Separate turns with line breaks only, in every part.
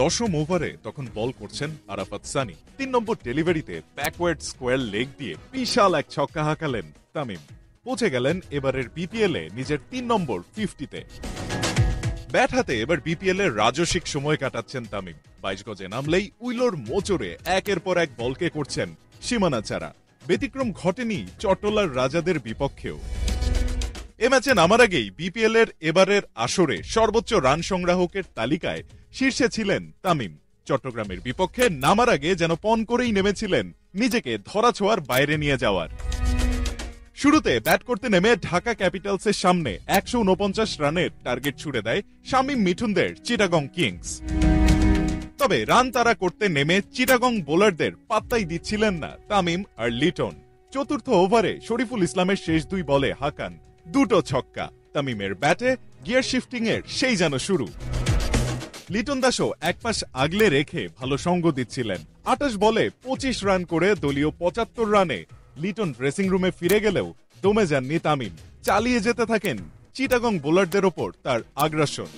দশম ওভারে তখন বল করছেন আরাফাত সানি। ৩ নম্বর ডেলিভারিতে ব্যাকওয়ার্ড স্কোয়ার লেগ দিয়ে বিশাল এক ছক্কা হাঁকালেন তামিম। পৌঁছে গেলেন এবারের বিপিএল এ নিজের ৩ নম্বর 50-তে। ব্যাট হাতে এবার বিপিএল এর রাজস্বিক সময় কাটাচ্ছেন তামিম। ২২ গজে নামলেই উইলোর মোচড়ে একের পর এক বলকে করছেন সীমানা ছাড়া। ব্যতিক্রম ঘটেনি চট্টলার রাজাদের বিপক্ষেও। এ ম্যাচে নামার আগেই বিপিএল এর এবারের আসরে সর্বোচ্চ রান সংগ্রাহকের তালিকায় শীর্ষে ছিলেন তামিম। চট্টগ্রামের বিপক্ষে নামার আগে যেন পণ করেই নেমেছিলেন নিজেকে ধরাছোঁয়ার বাইরে নিয়ে যাওয়ার। শুরুতে ব্যাট করতে নেমে ঢাকা ক্যাপিটালসের সামনে ১৪৯ রানের টার্গেট ছুড়ে দেয় শামীম মিঠুনদের চিটাগং কিংস। তবে রান তাড়া করতে নেমে চিটাগং বোলারদের পাত্তাই দিচ্ছিলেন না তামিম আর লিটন। চতুর্থ ওভারে শরীফুল ইসলামের শেষ ২ বলে হাঁকান ২টো ছক্কা। তামিমের ব্যাটে গিয়ার শিফটিং এর সেই যেন শুরু। লিটন দাসও একপাশ আগলে রেখে ভালো সঙ্গ দিচ্ছিলেন। ২৮ বলে ২৫ রান করে দলীয় ৭৫ রানে লিটন ড্রেসিং রুমে ফিরে গেলেও দমে যাননি তামিম। চালিয়ে যেতে থাকেন চিটাগং বোলারদের ওপর তার আগ্রাসন।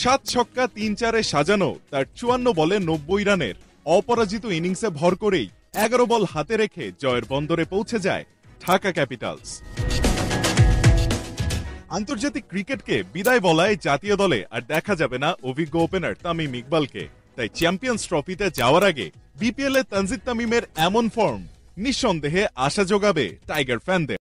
৭ ছক্কা ৩-৪-এ সাজানো তার ৫৪ বলে ৯০ রানের অপরাজিত ইনিংসে ভর করেই ১১ বল হাতে রেখে জয়ের বন্দরে পৌঁছে যায় ঢাকা ক্যাপিটালস। আন্তর্জাতিক ক্রিকেটকে বিদায় বলায় জাতীয় দলে আর দেখা যাবে না অভিজ্ঞ ওপেনার তামিম ইকবালকে। তাই চ্যাম্পিয়ন্স ট্রফিতে যাওয়ার আগে বিপিএল এ তানজিদ তামিমের এমন ফর্ম নিঃসন্দেহে আশা যোগাবে টাইগার ফ্যানদের।